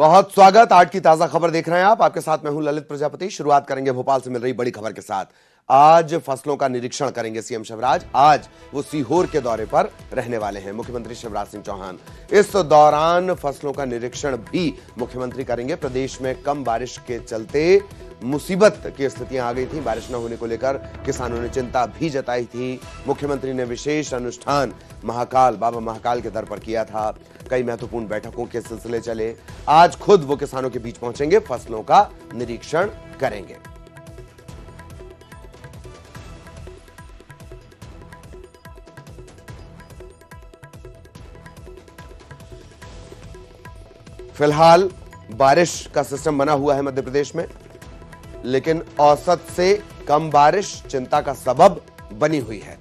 बहुत स्वागत। आज की ताजा खबर देख रहे हैं आप। आपके साथ मैं हूं ललित प्रजापति। शुरुआत करेंगे भोपाल से मिल रही बड़ी खबर के साथ। आज फसलों का निरीक्षण करेंगे सीएम शिवराज। आज वो सीहोर के दौरे पर रहने वाले हैं मुख्यमंत्री शिवराज सिंह चौहान। इस दौरान फसलों का निरीक्षण भी मुख्यमंत्री करेंगे। प्रदेश में कम बारिश के चलते मुसीबत की स्थितियां आ गई थी। बारिश न होने को लेकर किसानों ने चिंता भी जताई थी। मुख्यमंत्री ने विशेष अनुष्ठान महाकाल बाबा महाकाल के दर पर किया था। कई महत्वपूर्ण बैठकों के सिलसिले चले। आज खुद वो किसानों के बीच पहुंचेंगे, फसलों का निरीक्षण करेंगे। फिलहाल बारिश का सिस्टम बना हुआ है मध्य प्रदेश में, लेकिन औसत से कम बारिश चिंता का सबब बनी हुई है।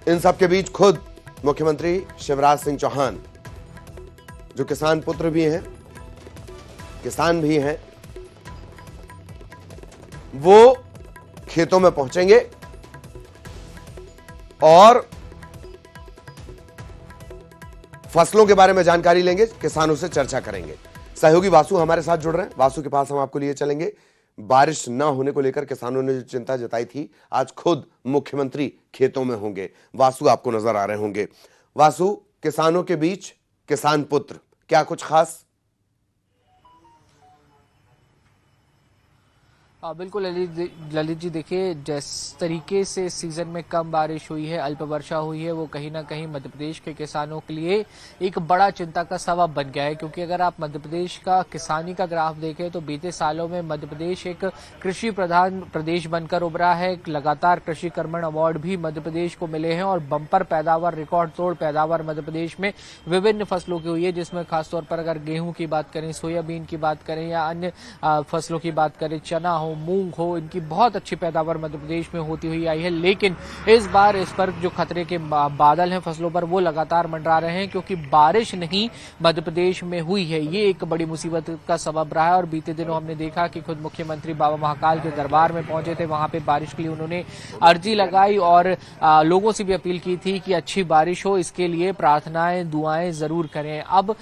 इन सब के बीच खुद मुख्यमंत्री शिवराज सिंह चौहान, जो किसान पुत्र भी हैं, किसान भी हैं, वो खेतों में पहुंचेंगे और फसलों के बारे में जानकारी लेंगे, किसानों से चर्चा करेंगे। सहयोगी वासु हमारे साथ जुड़ रहे हैं। वासु के पास हम आपको लिए चलेंगे। बारिश न होने को लेकर किसानों ने जो चिंता जताई थी, आज खुद मुख्यमंत्री खेतों में होंगे। वासु आपको नजर आ रहे होंगे। वासु, किसानों के बीच किसान पुत्र, क्या कुछ खास? बिल्कुल ललित जी, देखिए जिस तरीके से इस सीजन में कम बारिश हुई है, अल्प वर्षा हुई है, वो कहीं ना कहीं मध्य प्रदेश के किसानों के लिए एक बड़ा चिंता का सबब बन गया है। क्योंकि अगर आप मध्य प्रदेश का किसानी का ग्राफ देखें तो बीते सालों में मध्य प्रदेश एक कृषि प्रधान प्रदेश बनकर उभरा है। लगातार कृषि कर्मण अवार्ड भी मध्य प्रदेश को मिले हैं और बम्पर पैदावार, रिकॉर्ड तोड़ पैदावार मध्य प्रदेश में विभिन्न फसलों की हुई है, जिसमें खासतौर पर अगर गेहूं की बात करें, सोयाबीन की बात करें या अन्य फसलों की बात करें, चना हो, मूंग हो, इनकी बहुत अच्छी पैदावार मध्य प्रदेश में होती हुई आई है। लेकिन इस बार इस पर जो खतरे के बादल हैं फसलों पर, वो लगातार मंडरा रहे हैं, क्योंकि बारिश नहीं मध्य प्रदेश में हुई है। ये एक बड़ी मुसीबत का सबब रहा है। और बीते दिनों हमने देखा कि खुद मुख्यमंत्री बाबा महाकाल के दरबार में पहुंचे थे। वहां पे बारिश के लिए उन्होंने अर्जी लगाई और लोगों से भी अपील की थी कि अच्छी बारिश हो, इसके लिए प्रार्थनाएं दुआएं जरूर करें। अब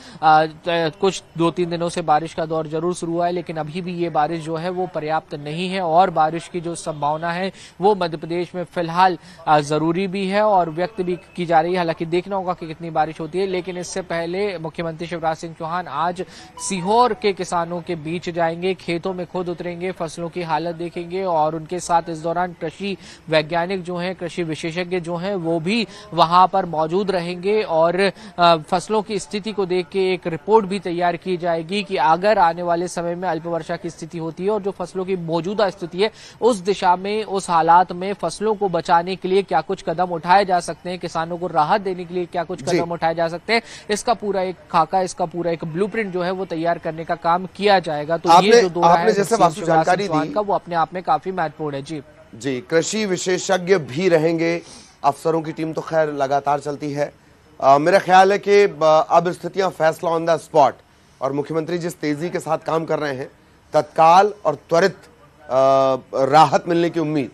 कुछ 2-3 दिनों से बारिश का दौर जरूर शुरू हुआ है, लेकिन अभी भी ये बारिश जो है वो पर्याप्त नहीं है और बारिश की जो संभावना है वो मध्य प्रदेश में फिलहाल जरूरी भी है और व्यक्त भी की जा रही है। हालांकि देखना होगा कि कितनी बारिश होती है। लेकिन इससे पहले मुख्यमंत्री शिवराज सिंह चौहान आज सीहोर के किसानों के बीच जाएंगे, खेतों में खुद उतरेंगे, फसलों की हालत देखेंगे और उनके साथ इस दौरान कृषि वैज्ञानिक जो हैं, कृषि विशेषज्ञ जो हैं, वो भी वहां पर मौजूद रहेंगे और फसलों की स्थिति को देख के एक रिपोर्ट भी तैयार की जाएगी कि अगर आने वाले समय में अल्प वर्षा की स्थिति होती है और जो फसलों की मौजूदा स्थिति है, उस दिशा में, उस हालात में फसलों को बचाने के लिए क्या कुछ कदम उठाए जा सकते हैं, किसानों को राहत देने के लिए क्या कुछ कदम उठाए जा सकते हैं, इसका पूरा एक खाका, इसका पूरा एक ब्लूप्रिंट जो है वो तैयार करने का काम किया जाएगा। तो ये जो दौरा है जैसे वासु जानकारी दी का, वो अपने आप में काफी महत्वपूर्ण है। जी, कृषि विशेषज्ञ भी रहेंगे। अफसरों की टीम तो खैर लगातार चलती है। मेरा ख्याल है कि अब स्थितियां फैसला ऑन द स्पॉट और मुख्यमंत्री जिस तेजी के साथ काम कर रहे हैं, तत्काल और त्वरित राहत मिलने की उम्मीद।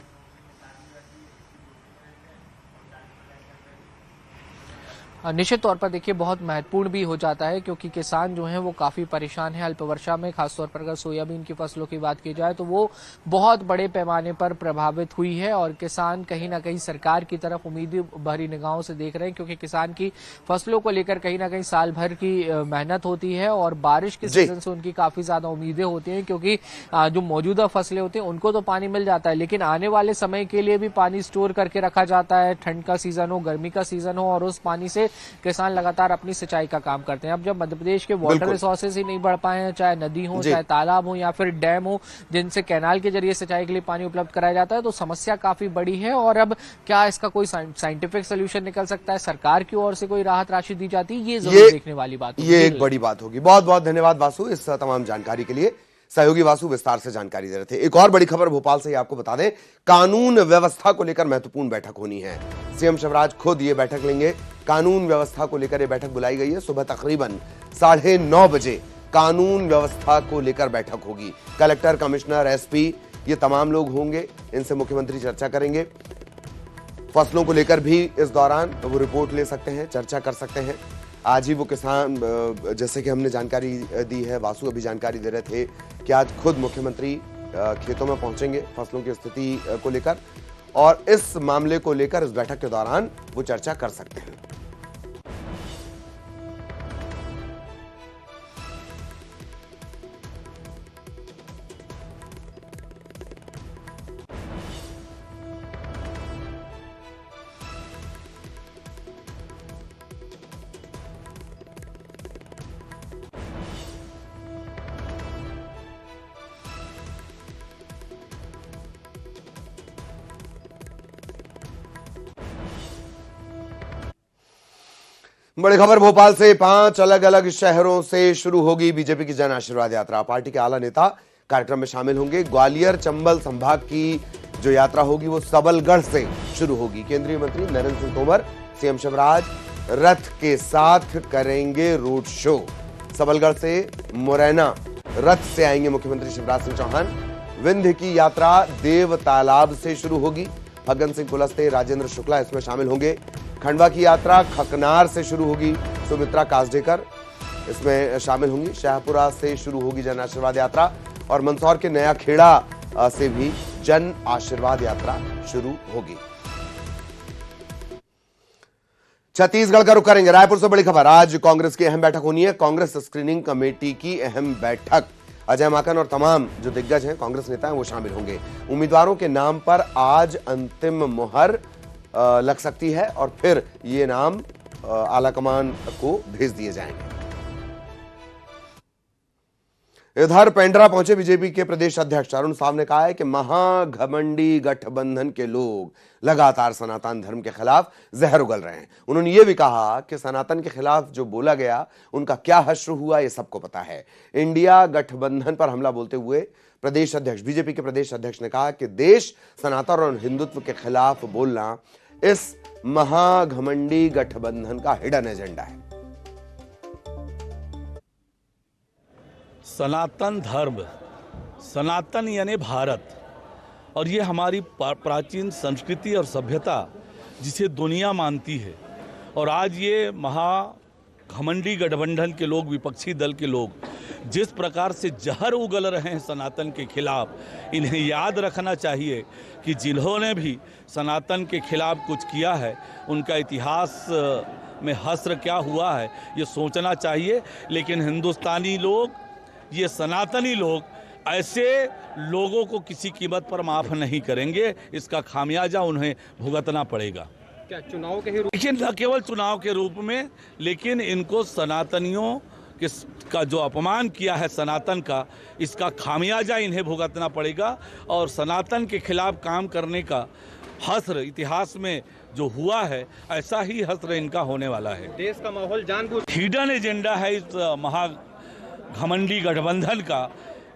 निश्चित तौर पर देखिए बहुत महत्वपूर्ण भी हो जाता है, क्योंकि किसान जो हैं वो काफी परेशान है अल्प वर्षा में। खासतौर पर अगर सोयाबीन की फसलों की बात की जाए तो वो बहुत बड़े पैमाने पर प्रभावित हुई है और किसान कहीं ना कहीं सरकार की तरफ उम्मीद भरी निगाहों से देख रहे हैं, क्योंकि किसान की फसलों को लेकर कहीं ना कहीं साल भर की मेहनत होती है और बारिश के सीजन से उनकी काफी ज्यादा उम्मीदें होती हैं, क्योंकि जो मौजूदा फसलें होती हैं उनको तो पानी मिल जाता है, लेकिन आने वाले समय के लिए भी पानी स्टोर करके रखा जाता है। ठंड का सीजन हो, गर्मी का सीजन हो, और उस पानी से किसान लगातार अपनी सिंचाई का काम करते हैं। अब जब मध्य प्रदेश के वाटर रिसोर्सेज ही नहीं बढ़ पाए हैं, चाहे नदी हो, चाहे तालाब हो या फिर डैम हो, जिनसे कैनाल के जरिए सिंचाई के लिए पानी उपलब्ध कराया जाता है, तो समस्या काफी बड़ी है। और अब क्या इसका कोई साइंटिफिक सोल्यूशन निकल सकता है, सरकार की ओर से कोई राहत राशि दी जाती है, ये जरूर देखने वाली बात होगी। ये एक बड़ी बात होगी। बहुत बहुत धन्यवाद वासु इस तमाम जानकारी के लिए। सहयोगी वासु विस्तार से जानकारी दे रहे थे। एक और बड़ी खबर भोपाल से आपको बता दें, कानून व्यवस्था को लेकर महत्वपूर्ण बैठक होनी है। सीएम शिवराज खुद ये बैठक लेंगे। कानून व्यवस्था को लेकर यह बैठक बुलाई गई है। सुबह तकरीबन 9:30 बजे कानून व्यवस्था को लेकर बैठक होगी। कलेक्टर, कमिश्नर, एसपी, ये तमाम लोग होंगे। इनसे मुख्यमंत्री चर्चा करेंगे। फसलों को लेकर भी इस दौरान वो रिपोर्ट ले सकते हैं, चर्चा कर सकते हैं। आज ही वो किसान, जैसे कि हमने जानकारी दी है, वासु अभी जानकारी दे रहे थे कि आज खुद मुख्यमंत्री खेतों में पहुंचेंगे फसलों की स्थिति को लेकर, और इस मामले को लेकर इस बैठक के दौरान वो चर्चा कर सकते हैं। बड़ी खबर भोपाल से, 5 अलग अलग शहरों से शुरू होगी बीजेपी की जन आशीर्वाद यात्रा। पार्टी के आला नेता कार्यक्रम में शामिल होंगे। ग्वालियर चंबल संभाग की जो यात्रा होगी वो सबलगढ़ से शुरू होगी। केंद्रीय मंत्री नरेंद्र सिंह तोमर, सीएम शिवराज रथ के साथ करेंगे रोड शो। सबलगढ़ से मुरैना रथ से आएंगे मुख्यमंत्री शिवराज सिंह चौहान। विंध्य की यात्रा देव तालाब से शुरू होगी। फग्गन सिंह कुलस्ते, राजेंद्र शुक्ला इसमें शामिल होंगे। खंडवा की यात्रा खकनार से शुरू होगी। सुमित्रा कासडेकर इसमें शामिल होंगी। शाहपुरा से शुरू होगी जन आशीर्वाद यात्रा, और मंदसौर के नया खेड़ा से भी जन आशीर्वाद यात्रा शुरू होगी। छत्तीसगढ़ का रुख करेंगे। रायपुर से बड़ी खबर, आज कांग्रेस की अहम बैठक होनी है। कांग्रेस स्क्रीनिंग कमेटी की अहम बैठक। अजय माकन और तमाम जो दिग्गज हैं कांग्रेस नेता हैं वो शामिल होंगे। उम्मीदवारों के नाम पर आज अंतिम मुहर लग सकती है और फिर ये नाम आलाकमान को भेज दिए जाएंगे। इधर पेंड्रा पहुंचे बीजेपी के प्रदेश अध्यक्ष अरुण साव ने कहा है कि महाघमंडी गठबंधन के लोग लगातार सनातन धर्म के खिलाफ जहर उगल रहे हैं। उन्होंने ये भी कहा कि सनातन के खिलाफ जो बोला गया उनका क्या हश्र हुआ ये सबको पता है। इंडिया गठबंधन पर हमला बोलते हुए प्रदेश अध्यक्ष, बीजेपी के प्रदेश अध्यक्ष ने कहा कि देश सनातन और हिंदुत्व के खिलाफ बोलना इस महाघमंडी गठबंधन का हिडन एजेंडा है। सनातन धर्म, सनातन यानी भारत, और ये हमारी प्राचीन संस्कृति और सभ्यता जिसे दुनिया मानती है। और आज ये महाघमंडी गठबंधन के लोग, विपक्षी दल के लोग जिस प्रकार से जहर उगल रहे हैं सनातन के खिलाफ, इन्हें याद रखना चाहिए कि जिन्होंने भी सनातन के खिलाफ कुछ किया है उनका इतिहास में हश्र क्या हुआ है ये सोचना चाहिए। लेकिन हिंदुस्तानी लोग, ये सनातनी लोग ऐसे लोगों को किसी कीमत पर माफ़ नहीं करेंगे। इसका खामियाजा उन्हें भुगतना पड़ेगा। क्या चुनाव के ही लेकिन न केवल चुनाव के रूप में, लेकिन इनको सनातनियों का जो अपमान किया है सनातन का, इसका खामियाजा इन्हें भुगतना पड़ेगा। और सनातन के खिलाफ काम करने का हश्र इतिहास में जो हुआ है, ऐसा ही हश्र इनका होने वाला है। देश का माहौल जानबूझ हिडन एजेंडा है इस महाघमंडी गठबंधन का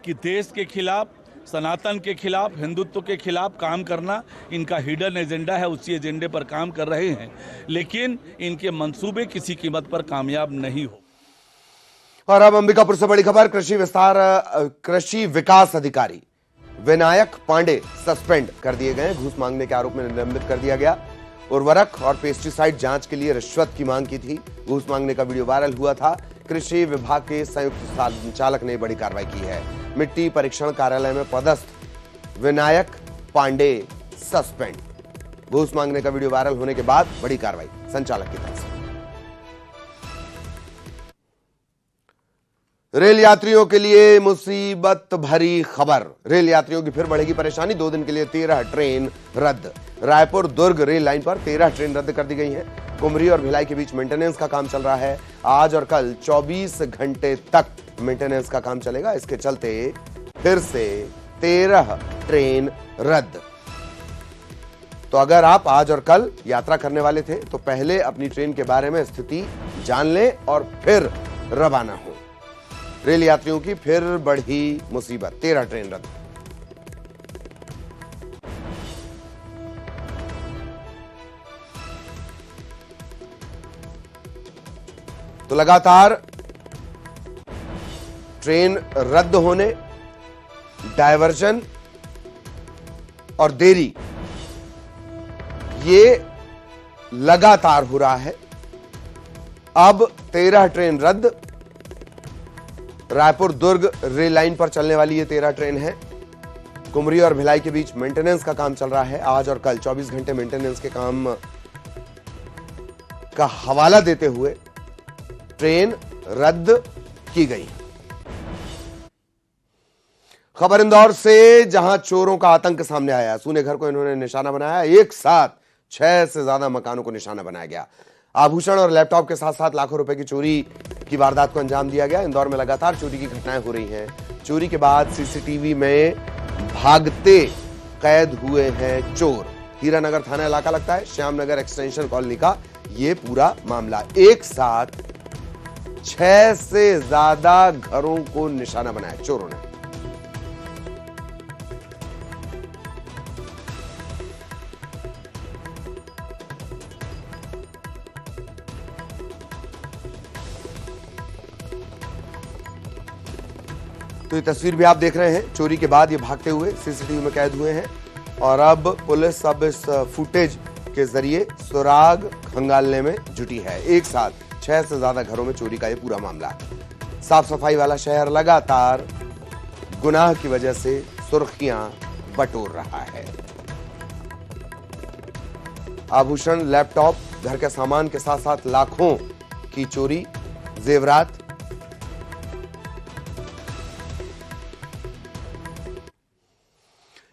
कि देश के खिलाफ, सनातन के खिलाफ, हिंदुत्व के खिलाफ काम करना इनका हिडन एजेंडा है। उसी एजेंडे पर काम कर रहे हैं, लेकिन इनके मंसूबे किसी कीमत पर कामयाब नहीं हो। और अब अंबिकापुर से बड़ी खबर, कृषि विकास अधिकारी विनायक पांडे सस्पेंड कर दिए गए। घूस मांगने के आरोप में निलंबित कर दिया गया। उर्वरक और पेस्टिसाइड जांच के लिए रिश्वत की मांग की थी। घूस मांगने का वीडियो वायरल हुआ था। कृषि विभाग के संयुक्त संचालक ने बड़ी कार्रवाई की है। मिट्टी परीक्षण कार्यालय में पदस्थ विनायक पांडे सस्पेंड। घूस मांगने का वीडियो वायरल होने के बाद बड़ी कार्रवाई संचालक की तरफ से। रेल यात्रियों के लिए मुसीबत भरी खबर। रेल यात्रियों की फिर बढ़ेगी परेशानी। 2 दिन के लिए 13 ट्रेन रद्द। रायपुर दुर्ग रेल लाइन पर 13 ट्रेन रद्द कर दी गई हैं। कुमरी और भिलाई के बीच मेंटेनेंस का काम चल रहा है। आज और कल 24 घंटे तक मेंटेनेंस का काम चलेगा। इसके चलते फिर से 13 ट्रेन रद्द। तो अगर आप आज और कल यात्रा करने वाले थे तो पहले अपनी ट्रेन के बारे में स्थिति जान लें और फिर रवाना हो। रेल यात्रियों की फिर बढ़ी मुसीबत, 13 ट्रेन रद्द। तो लगातार ट्रेन रद्द होने, डायवर्जन और देरी, ये लगातार हो रहा है। अब 13 ट्रेन रद्द। रायपुर दुर्ग रेल लाइन पर चलने वाली ये 13 ट्रेन है। कुमरी और भिलाई के बीच मेंटेनेंस का काम चल रहा है। आज और कल 24 घंटे मेंटेनेंस के काम का हवाला देते हुए ट्रेन रद्द की गई। खबर इंदौर से, जहां चोरों का आतंक सामने आया। सूने घर को इन्होंने निशाना बनाया। एक साथ 6 से ज्यादा मकानों को निशाना बनाया गया। आभूषण और लैपटॉप के साथ साथ लाखों रुपए की चोरी की वारदात को अंजाम दिया गया। इंदौर में लगातार चोरी की घटनाएं हो रही हैं। चोरी के बाद सीसीटीवी में भागते कैद हुए हैं चोर। हीरानगर थाना इलाका लगता है, श्यामनगर एक्सटेंशन कॉलोनी का ये पूरा मामला। एक साथ 6 से ज्यादा घरों को निशाना बनाया चोरों ने। तो ये तस्वीर भी आप देख रहे हैं। चोरी के बाद ये भागते हुए सीसीटीवी में कैद हुए हैं और अब पुलिस इस फुटेज के जरिए सुराग खंगालने में जुटी है। एक साथ 6 से ज्यादा घरों में चोरी का ये पूरा मामला। साफ सफाई वाला शहर लगातार गुनाह की वजह से सुर्खियां बटोर रहा है। आभूषण, लैपटॉप, घर के सामान के साथ साथ लाखों की चोरी, जेवरात।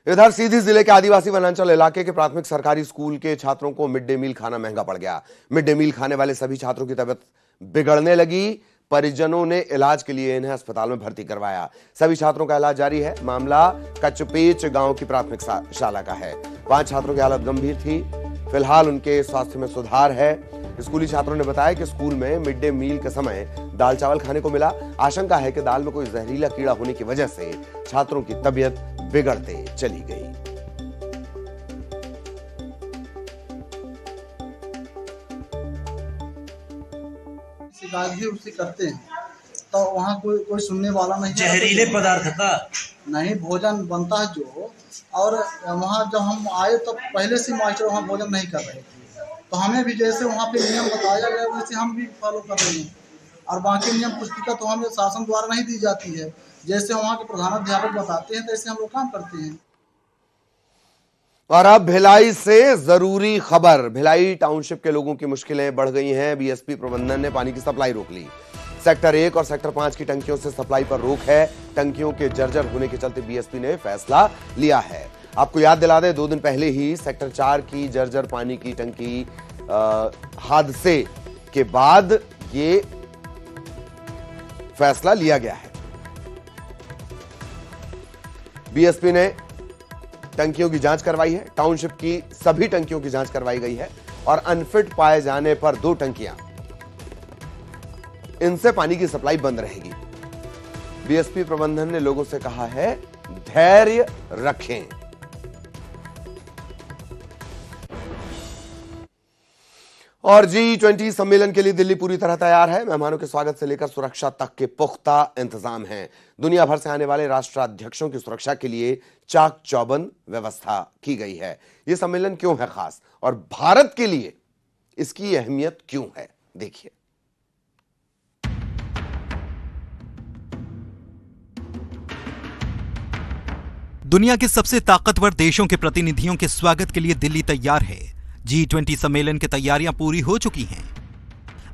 इधर सीधी जिले के आदिवासी वनांचल इलाके के प्राथमिक सरकारी स्कूल के छात्रों को मिड डे मील खाना महंगा पड़ गया। मिड डे मील खाने वाले सभी छात्रों की तबीयत बिगड़ने लगी। परिजनों ने इलाज के लिए इन्हें अस्पताल में भर्ती करवाया। सभी छात्रों का इलाज जारी है। मामला कचपेच गांव की प्राथमिक शाला का है। 5 छात्रों की हालत गंभीर थी। फिलहाल उनके स्वास्थ्य में सुधार है। स्कूली छात्रों ने बताया कि स्कूल में मिड डे मील के समय दाल चावल खाने को मिला। आशंका है कि दाल में कोई जहरीला कीड़ा होने की वजह से छात्रों की तबीयत बिगड़ते चली गई। शिकायत भी उससे करते हैं तो वहाँ कोई सुनने वाला नहीं। जहरीले पदार्थ का नहीं, भोजन बनता है जो। और वहाँ जब हम आए तो पहले से मास्टर वहाँ भोजन नहीं कर रहे थे, तो हमें भी जैसे वहाँ पे नियम बताया गया वैसे हम भी फॉलो कर रहे हैं। और बाकी नियम पुस्तिका तो हमें शासन द्वारा नहीं दी जाती है। जैसे वहाँ के प्रधानाध्यापक बताते हैं तैसे हम लोग काम करते हैं। और अब भिलाई से जरूरी खबर। भिलाई टाउनशिप के लोगों की मुश्किलें बढ़ गई हैं। बीएसपी प्रबंधन ने पानी की सप्लाई रोक ली। सेक्टर 1 और सेक्टर 5 की टंकियों से सप्लाई पर रोक है। टंकियों के जर्जर होने के चलते बीएसपी ने फैसला लिया है। आपको याद दिला दें, 2 दिन पहले ही सेक्टर 4 की जर्जर पानी की टंकी हादसे के बाद ये फैसला लिया गया है। बीएसपी ने टंकियों की जांच करवाई है। टाउनशिप की सभी टंकियों की जांच करवाई गई है और अनफिट पाए जाने पर 2 टंकियां, इनसे पानी की सप्लाई बंद रहेगी। बीएसपी प्रबंधन ने लोगों से कहा है धैर्य रखें। और G20 सम्मेलन के लिए दिल्ली पूरी तरह तैयार है। मेहमानों के स्वागत से लेकर सुरक्षा तक के पुख्ता इंतजाम हैं। दुनिया भर से आने वाले राष्ट्राध्यक्षों की सुरक्षा के लिए चाक चौबंद व्यवस्था की गई है। यह सम्मेलन क्यों है खास और भारत के लिए इसकी अहमियत क्यों है, देखिए। दुनिया के सबसे ताकतवर देशों के प्रतिनिधियों के स्वागत के लिए दिल्ली तैयार है। G20 सम्मेलन की तैयारियां पूरी हो चुकी हैं।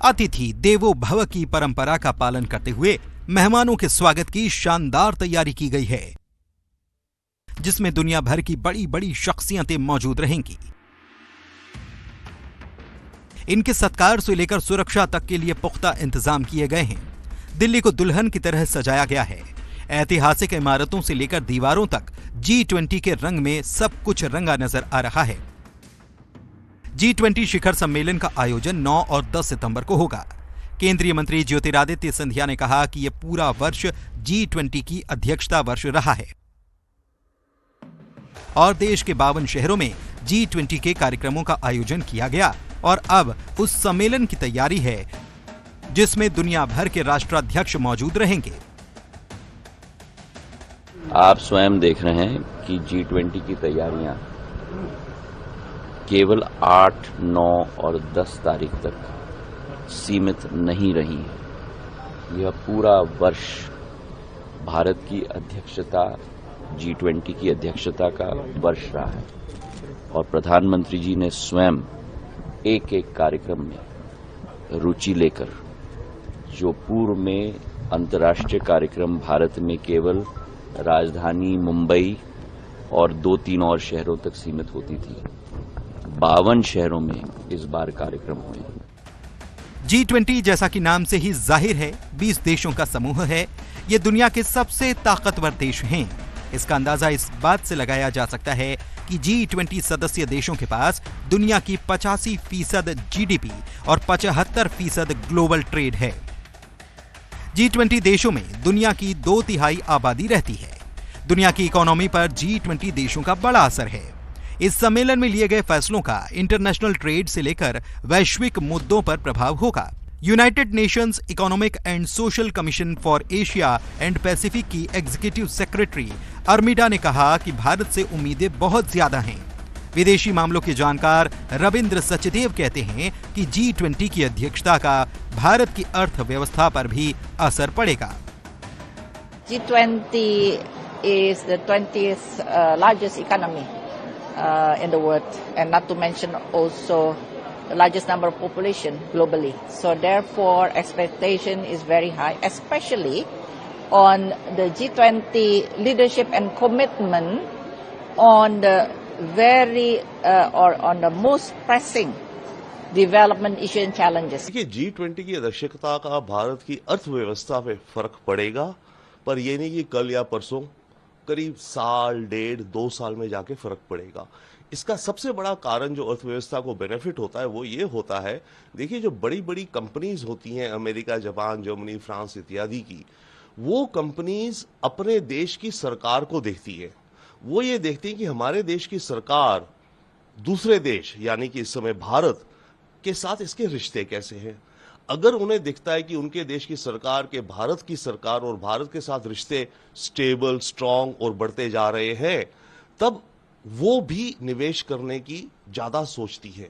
अतिथि देवो भव की परंपरा का पालन करते हुए मेहमानों के स्वागत की शानदार तैयारी की गई है, जिसमें दुनिया भर की बड़ी बड़ी शख्सियतें मौजूद रहेंगी। इनके सत्कार से लेकर सुरक्षा तक के लिए पुख्ता इंतजाम किए गए हैं। दिल्ली को दुल्हन की तरह सजाया गया है। ऐतिहासिक इमारतों से लेकर दीवारों तक G20 के रंग में सब कुछ रंगा नजर आ रहा है। G20 शिखर सम्मेलन का आयोजन 9 और 10 सितंबर को होगा। केंद्रीय मंत्री ज्योतिरादित्य सिंधिया ने कहा कि यह पूरा वर्ष G20 की अध्यक्षता वर्ष रहा है और देश के 52 शहरों में G20 के कार्यक्रमों का आयोजन किया गया और अब उस सम्मेलन की तैयारी है जिसमें दुनिया भर के राष्ट्राध्यक्ष मौजूद रहेंगे। आप स्वयं देख रहे हैं कि G20 की तैयारियां केवल 8, 9 और 10 तारीख तक सीमित नहीं रही है। यह पूरा वर्ष भारत की अध्यक्षता G20 की अध्यक्षता का वर्ष रहा है और प्रधानमंत्री जी ने स्वयं एक एक कार्यक्रम में रुचि लेकर, जो पूर्व में अंतर्राष्ट्रीय कार्यक्रम भारत में केवल राजधानी मुंबई और 2-3 और शहरों तक सीमित होती थी, 52 शहरों में इस बार कार्यक्रम हुए। G20 जैसा कि नाम से ही जाहिर है 20 देशों का समूह है। ये दुनिया के सबसे ताकतवर देश हैं। इसका अंदाजा इस बात से लगाया जा सकता है कि G20 सदस्य देशों के पास दुनिया की 85% GDP और 75% ग्लोबल ट्रेड है। G20 देशों में दुनिया की 2/3 आबादी रहती है। दुनिया की इकोनॉमी पर G20 देशों का बड़ा असर है। इस सम्मेलन में लिए गए फैसलों का इंटरनेशनल ट्रेड से लेकर वैश्विक मुद्दों पर प्रभाव होगा। United Nations economic and social commission for Asia and Pacific की एग्जीक्यूटिव सेक्रेटरी अर्मिडा ने कहा कि भारत से उम्मीदें बहुत ज्यादा हैं। विदेशी मामलों के जानकार रविंद्र सचदेव कहते हैं कि G20 की अध्यक्षता का भारत की अर्थव्यवस्था पर भी असर पड़ेगा। G20 is the 20th largest economy in the world, and not to mention also the largest number of population globally. So therefore, expectation is very high, especially on the G20 leadership and commitment on the on the most pressing development issue and challenges. देखिए, G20 की अध्यक्षता का भारत की अर्थव्यवस्था पे फर्क पड़ेगा, पर ये नहीं कि कल या परसों, करीब साल, 1.5-2 साल में जाके फर्क पड़ेगा। इसका सबसे बड़ा कारण जो अर्थव्यवस्था को बेनिफिट होता है वो ये होता है, देखिए जो बड़ी बड़ी कंपनीज होती हैं अमेरिका, जापान, जर्मनी, फ्रांस इत्यादि की, वो कंपनीज अपने देश की सरकार को देखती है। वो ये देखती है कि हमारे देश की सरकार दूसरे देश यानी कि इस समय भारत के साथ इसके रिश्ते कैसे हैं। अगर उन्हें दिखता है कि उनके देश की सरकार के भारत की सरकार और भारत के साथ रिश्ते स्टेबल, स्ट्रांग और बढ़ते जा रहे हैं, तब वो भी निवेश करने की ज्यादा सोचती है।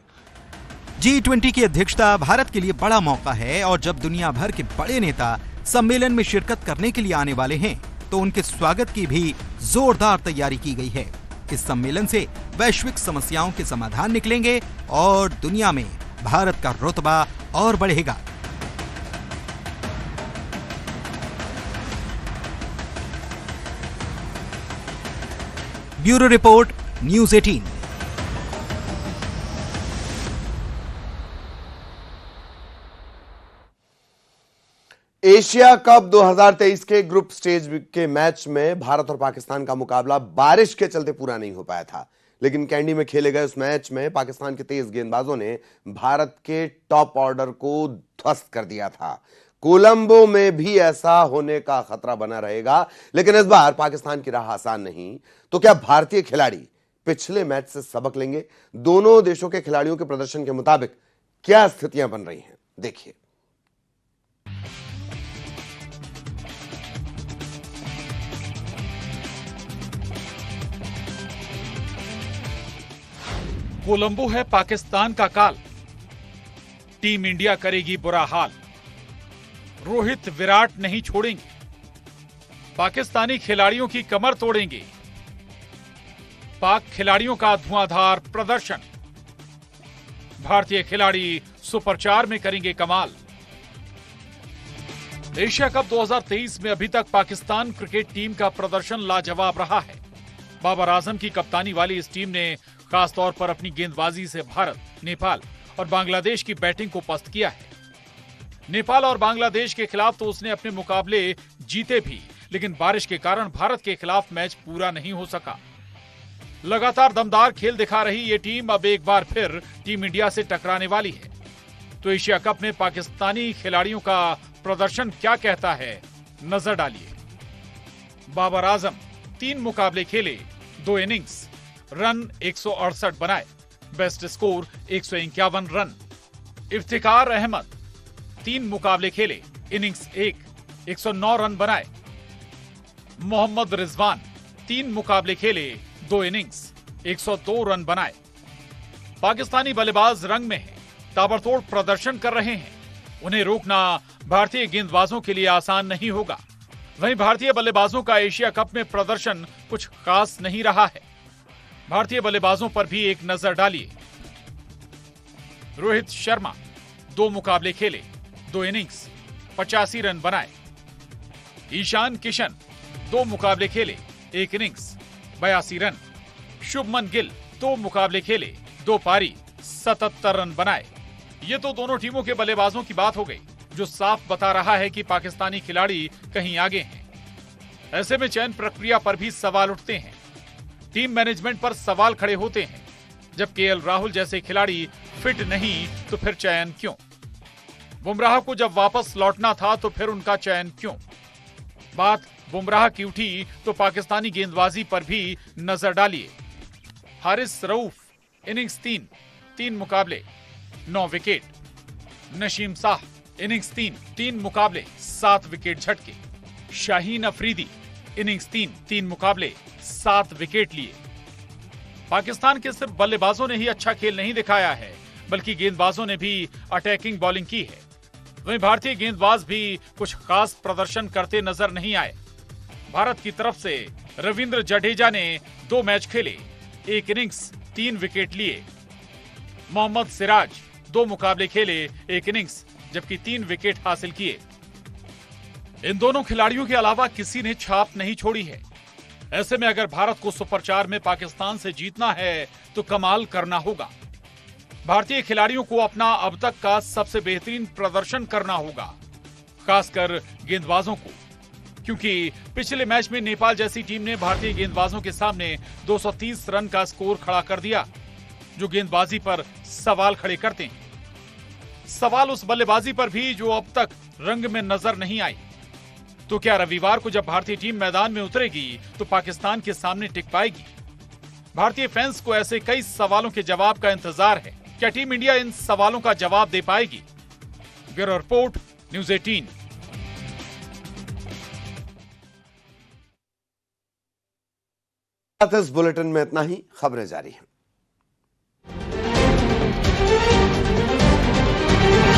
G20 की अध्यक्षता भारत के लिए बड़ा मौका है और जब दुनिया भर के बड़े नेता सम्मेलन में शिरकत करने के लिए आने वाले हैं, तो उनके स्वागत की भी जोरदार तैयारी की गई है। इस सम्मेलन से वैश्विक समस्याओं के समाधान निकलेंगे और दुनिया में भारत का रुतबा और बढ़ेगा। Bureau report, news 18। Asia cup 2023 के ग्रुप स्टेज के मैच में भारत और पाकिस्तान का मुकाबला बारिश के चलते पूरा नहीं हो पाया था, लेकिन कैंडी में खेले गए उस मैच में पाकिस्तान के तेज गेंदबाजों ने भारत के टॉप ऑर्डर को ध्वस्त कर दिया था। कोलंबो में भी ऐसा होने का खतरा बना रहेगा, लेकिन इस बार पाकिस्तान की राह आसान नहीं। तो क्या भारतीय खिलाड़ी पिछले मैच से सबक लेंगे? दोनों देशों के खिलाड़ियों के प्रदर्शन के मुताबिक क्या स्थितियां बन रही हैं, देखिए। कोलंबो है पाकिस्तान का काल, टीम इंडिया करेगी बुरा हाल। रोहित, विराट नहीं छोड़ेंगे, पाकिस्तानी खिलाड़ियों की कमर तोड़ेंगे। पाक खिलाड़ियों का धुआंधार प्रदर्शन, भारतीय खिलाड़ी सुपर 4 में करेंगे कमाल। एशिया कप 2023 में अभी तक पाकिस्तान क्रिकेट टीम का प्रदर्शन लाजवाब रहा है। बाबर आजम की कप्तानी वाली इस टीम ने खास तौर पर अपनी गेंदबाजी से भारत, नेपाल और बांग्लादेश की बैटिंग को पस्त किया है। नेपाल और बांग्लादेश के खिलाफ तो उसने अपने मुकाबले जीते भी, लेकिन बारिश के कारण भारत के खिलाफ मैच पूरा नहीं हो सका। लगातार दमदार खेल दिखा रही ये टीम अब एक बार फिर टीम इंडिया से टकराने वाली है। तो एशिया कप में पाकिस्तानी खिलाड़ियों का प्रदर्शन क्या कहता है, नजर डालिए। बाबर आजम 3 मुकाबले खेले, 2 इनिंग्स, रन 168 बनाए, best score 151 run. Iftikhar Ahmed 3 मुकाबले खेले, इनिंग्स 1, 109 रन बनाए। मोहम्मद रिजवान 3 मुकाबले खेले, 2 इनिंग्स, 102 रन बनाए। पाकिस्तानी बल्लेबाज रंग में हैं, ताबड़तोड़ प्रदर्शन कर रहे हैं। उन्हें रोकना भारतीय गेंदबाजों के लिए आसान नहीं होगा। वहीं भारतीय बल्लेबाजों का एशिया कप में प्रदर्शन कुछ खास नहीं रहा है। भारतीय बल्लेबाजों पर भी एक नजर डालिए। रोहित शर्मा 2 मुकाबले खेले, 2 इनिंग्स, 85 रन बनाए। ईशान किशन 2 मुकाबले खेले, 1 इनिंग्स, 82 रन। शुभमन गिल 2 मुकाबले खेले, 2 पारी, 77 रन बनाए। ये तो दोनों टीमों के बल्लेबाजों की बात हो गई, जो साफ बता रहा है कि पाकिस्तानी खिलाड़ी कहीं आगे हैं। ऐसे में चयन प्रक्रिया पर भी सवाल उठते हैं। टीम मैनेजमेंट पर सवाल खड़े होते हैं। जब केएल राहुल जैसे खिलाड़ी फिट नहीं तो फिर चयन क्यों? बुमराह को जब वापस लौटना था तो फिर उनका चयन क्यों? बात बुमराह की उठी तो पाकिस्तानी गेंदबाजी पर भी नजर डालिए। हारिस रऊफ इनिंग्स 3 मुकाबले, 9 विकेट। नशीम शाह इनिंग्स 3 मुकाबले, 7 विकेट झटके। शाहीन अफरीदी इनिंग्स 3 मुकाबले, 7 विकेट लिए। पाकिस्तान के सिर्फ बल्लेबाजों ने ही अच्छा खेल नहीं दिखाया है, बल्कि गेंदबाजों ने भी अटैकिंग बॉलिंग की है। वहीं भारतीय गेंदबाज भी कुछ खास प्रदर्शन करते नजर नहीं आए। भारत की तरफ से रविंद्र जडेजा ने 2 मैच खेले, 1 इनिंग्स, 3 विकेट लिए। मोहम्मद सिराज 2 मुकाबले खेले, 1 इनिंग्स, जबकि 3 विकेट हासिल किए। इन दोनों खिलाड़ियों के अलावा किसी ने छाप नहीं छोड़ी है। ऐसे में अगर भारत को सुपर 4 में पाकिस्तान से जीतना है तो कमाल करना होगा। भारतीय खिलाड़ियों को अपना अब तक का सबसे बेहतरीन प्रदर्शन करना होगा, खासकर गेंदबाजों को, क्योंकि पिछले मैच में नेपाल जैसी टीम ने भारतीय गेंदबाजों के सामने 230 रन का स्कोर खड़ा कर दिया, जो गेंदबाजी पर सवाल खड़े करते हैं। सवाल उस बल्लेबाजी पर भी जो अब तक रंग में नजर नहीं आई। तो क्या रविवार को जब भारतीय टीम मैदान में उतरेगी तो पाकिस्तान के सामने टिक पाएगी? भारतीय फैंस को ऐसे कई सवालों के जवाब का इंतजार है। क्या टीम इंडिया इन सवालों का जवाब दे पाएगी? Bureau report, news 18। इस बुलेटिन में इतना ही। खबरें जारी हैं।